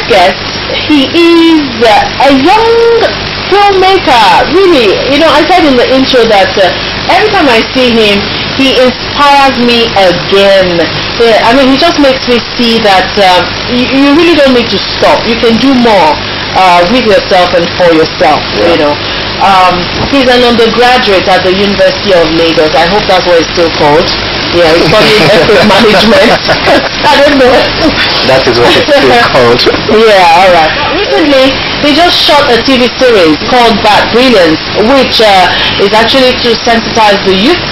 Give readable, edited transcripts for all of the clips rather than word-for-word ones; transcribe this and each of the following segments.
next guest, he is a young filmmaker. Really, I said in the intro that every time I see him, he inspires me again. Yeah, I mean, he just makes me see that you really don't need to stop. You can do more with yourself and for yourself. He's an undergraduate at the University of Lagos. I hope that's what it's still called. Yeah, he's studying effort management. I don't know. That is what it's still called. Yeah, all right. Recently, he just shot a TV series called BRILLIANCE, which is actually to sensitize the youth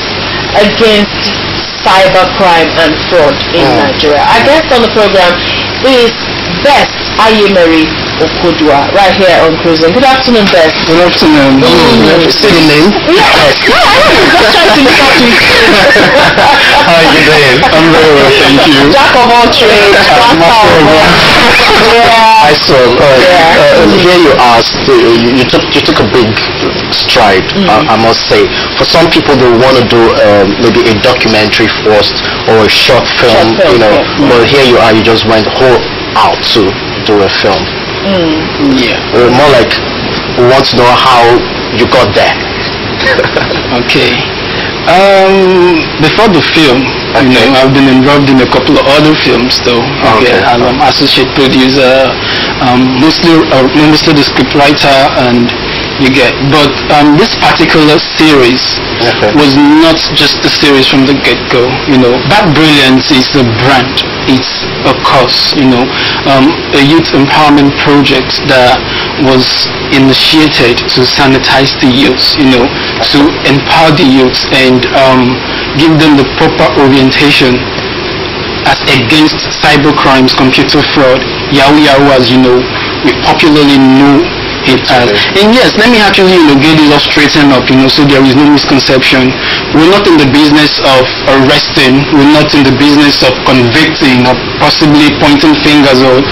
against cybercrime and fraud in Nigeria. Our guest on the program is Best Ayemeri Okoduwa, right here on Cruising. Good afternoon, Best. Good afternoon. Say the name? Yeah. Just trying to look up to you. How are you doing? I'm very well, thank you. Jack of all trades, master of all. Yeah. I saw. Here you asked, you took a big stride, I must say. For some people, they want to do maybe a documentary first or a short film, but here you are, you just went whole out to do a film. Yeah. More like we want to know how you got there. Okay. Before the film, I've been involved in a couple of other films though. Okay. As an associate producer, mostly the scriptwriter, and but this particular series was not just a series from the get-go. BRILLIANCE is the brand. It's a cause, a youth empowerment project that was initiated to sanitize the youth, to empower the youth and give them the proper orientation as against cybercrimes, computer fraud, Yahoo, as we popularly know it as. And yes, let me actually get it all straightened up, so there is no misconception. We're not in the business of arresting, we're not in the business of convicting or possibly pointing fingers on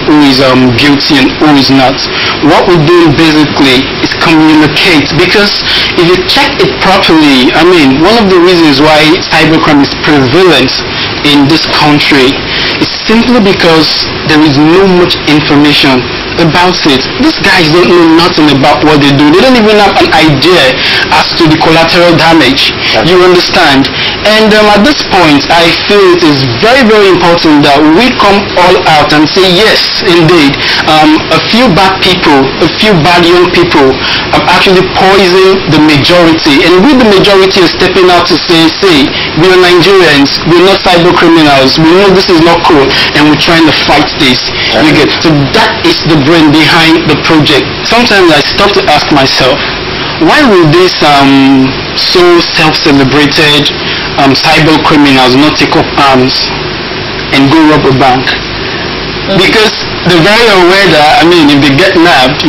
who is guilty and who is not. What we're doing basically is communicate, because if you check it properly, one of the reasons why cybercrime is prevalent in this country is simply because there is no much information about it. These guys don't know nothing about what they do. They don't even have an idea as to the collateral damage. You understand? And at this point, I feel it is very, very important that we come all out and say, yes, indeed, a few bad people, a few bad young people have actually poisoned the majority. And we, the majority, are stepping out to say, we are Nigerians, we're not cyber criminals, we know this is not cool, and we're trying to fight this. So that is the brain behind the project. Sometimes I stop to ask myself, why will these so self-celebrated cyber criminals not take up arms and go rob a bank? Because they're very aware that, if they get nabbed,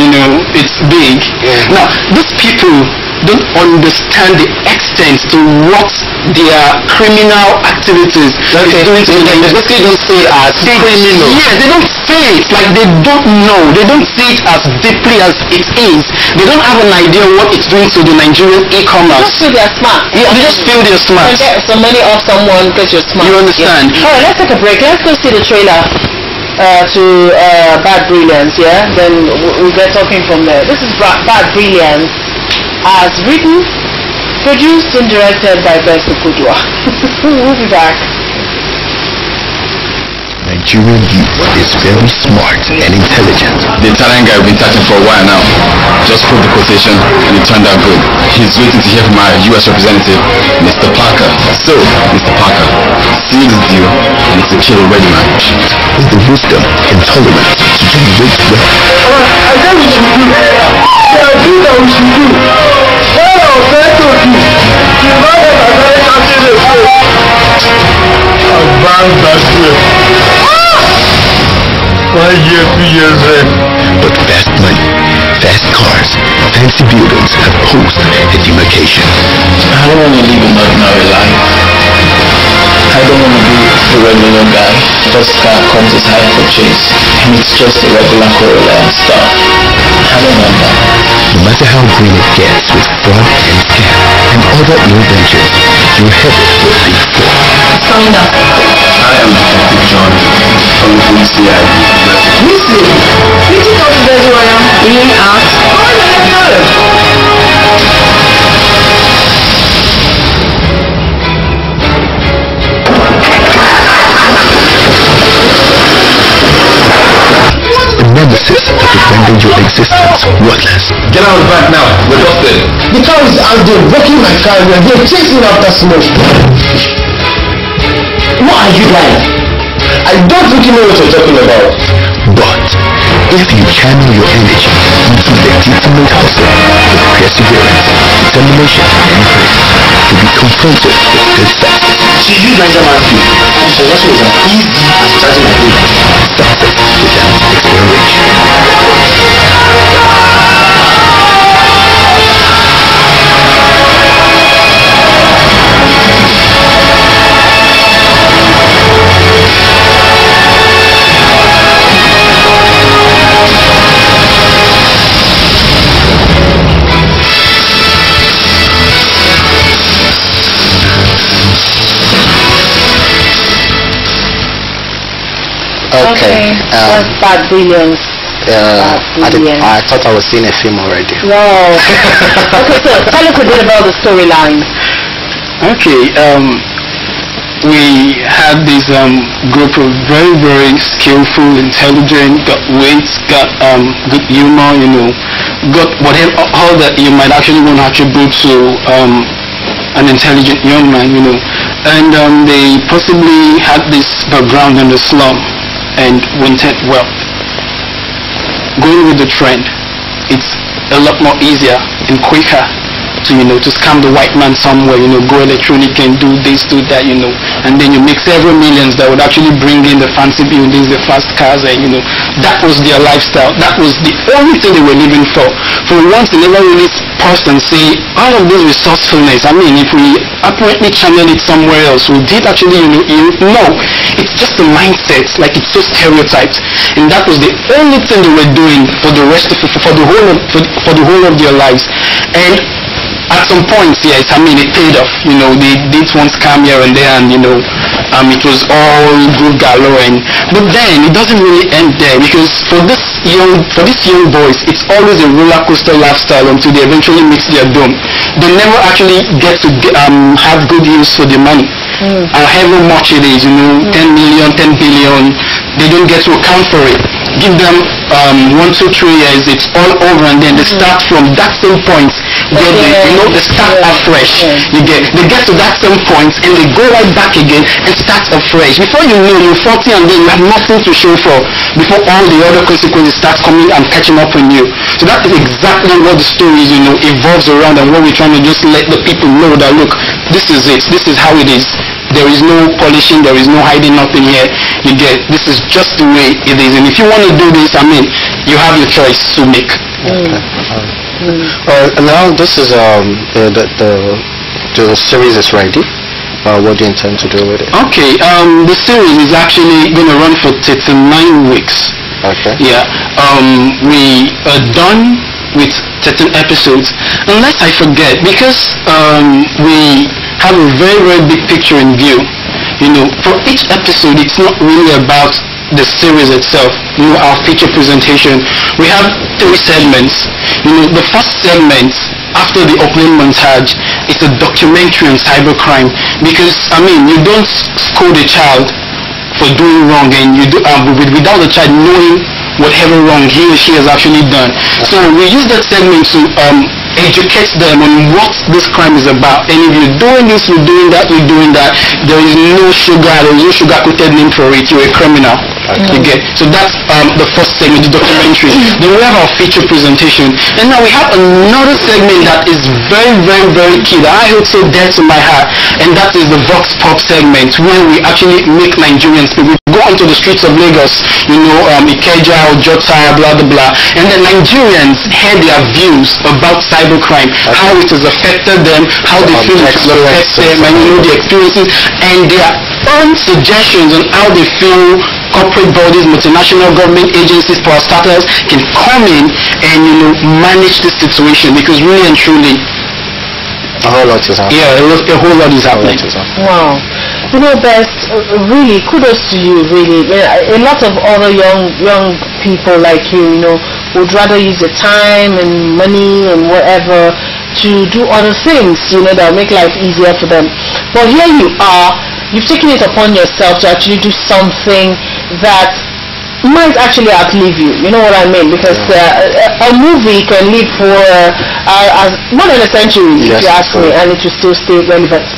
it's big. Now, these people don't understand the extent to what their criminal activities is doing to them. They basically don't see it as criminal. Yeah, they don't see it, like they don't know. They don't see it as deeply as it is. They don't have an idea what it's doing to the Nigerian e-commerce. Just feel they're smart. Yeah, they just feel they're smart. You get some money off someone because you're smart. You understand? Yeah. Alright, let's take a break. Let's go see the trailer to BRILLIANCE, yeah? Then we'll get talking from there. This is BRILLIANCE, as written, produced and directed by Best Okoduwa. We'll be back. Nigerian youth is very smart and intelligent. The Italian guy we've been chatting for a while now. Just proved the quotation and it turned out good. He's waiting to hear from our US representative, Mr. Parker. So, Mr. Parker, seal this deal and it's a kill already, man. With the wisdom and tolerance to generate wealth. I tell you what we should do. There are things that we should do. What I was trying to do, the man that I very catching the food. I bang that way. 1 year, 2 years in. But fast money, fast cars, fancy buildings have posed a demarcation. I don't want to live an ordinary life. I don't want to be a regular guy. First car comes as high purchase and it's just a regular Corolla and stuff. I don't want that. No matter how green it gets with fraud and scam and other ill ventures, you're headed for a big fall. I am Detective John from the police CI. We say your existence worthless. Get out of the back now. We're busted. The car is out there blocking my car and they're chasing after smoke. What are you guys? I don't really know what you're talking about. But if you channel your energy into legitimate hustle with perseverance, determination, and grace to be confronted with good success. So you guys are asking, so what was as easy as starting a business? Success without exploration. Okay. That's Bad Brilliance. I thought I was seeing a film already. Wow. Okay, so tell us a bit about the storyline. Okay, we had this group of very, very skillful, intelligent, got wits, got good humor, got whatever, all that you might actually want to attribute to an intelligent young man, and they possibly had this background in the slum and wanted wealth. Going with the trend, it's a lot more easier and quicker to scam the white man somewhere, go electronic and do this, do that, and then you make several millions that would actually bring in the fancy buildings, the fast cars, and that was their lifestyle. That was the only thing they were living for. For once, they never really paused and say, all of this resourcefulness, I mean, if we apparently channel it somewhere else, we did actually, no, it's just a mindset, like it's so stereotyped, and that was the only thing they were doing for the rest of, for the whole of their lives. And at some points, yes, I mean, it paid off. They did one scam here and there, and it was all good galore. But then it doesn't really end there, because for these young boys, it's always a roller coaster lifestyle until they eventually meet their doom. They never actually get to have good use for the money. However much it is, 10 million, 10 billion, they don't get to account for it. Give them 1, 2, 3 years, it's all over, and then they start from that same point where they start afresh. They get to that same point and they go right back again and start afresh. Before you know, you're 40 and then you have nothing to show for before all the other consequences start coming and catching up on you. So that is exactly what the story is, evolves around, and what we're trying to just let the people know that, look, this is it, this is how it is. There is no polishing, there is no hiding nothing here. This is just the way it is. And if you want to do this, I mean, you have your choice to make. Now this is the series is ready. What do you intend to do with it? Okay, the series is actually going to run for 39 weeks. Okay. Yeah. We are done with 13 episodes, unless I forget, because we have a very, very big picture in view. For each episode, it's not really about the series itself, our feature presentation. We have 3 segments. The first segment, after the opening montage, is a documentary on cybercrime, because, I mean, you don't scold a child for doing wrong, and you do without the child knowing whatever wrong he or she has actually done. So we use that segment to educate them on what this crime is about. And if you're doing this, you're doing that, there is no sugar-coated name for it. You're a criminal. You get? So that's the first segment, the documentary. Then we have our feature presentation. And now we have another segment that is very, very, very key, that I hold so dear to my heart. And that is the Vox Pop segment, where we actually make Nigerians speak. We go onto the streets of Lagos, Ikeja, Ojota, blah, blah, blah. And the Nigerians hear their views about cybercrime, how it has affected them, how they feel it has affected them, and the experiences, and their own suggestions on how they feel corporate bodies, multinational government agencies, power starters can come in and manage this situation, because really and truly a whole lot is happening. Yeah, a whole lot is happening. Wow. Best, really, kudos to you, really. A lot of other young people like you, would rather use the time and money and whatever to do other things, that make life easier for them. But here you are, you've taken it upon yourself to actually do something that might actually outlive you. You know what I mean? Because a movie can live for more than a century, if you ask me, and it will still stay relevant.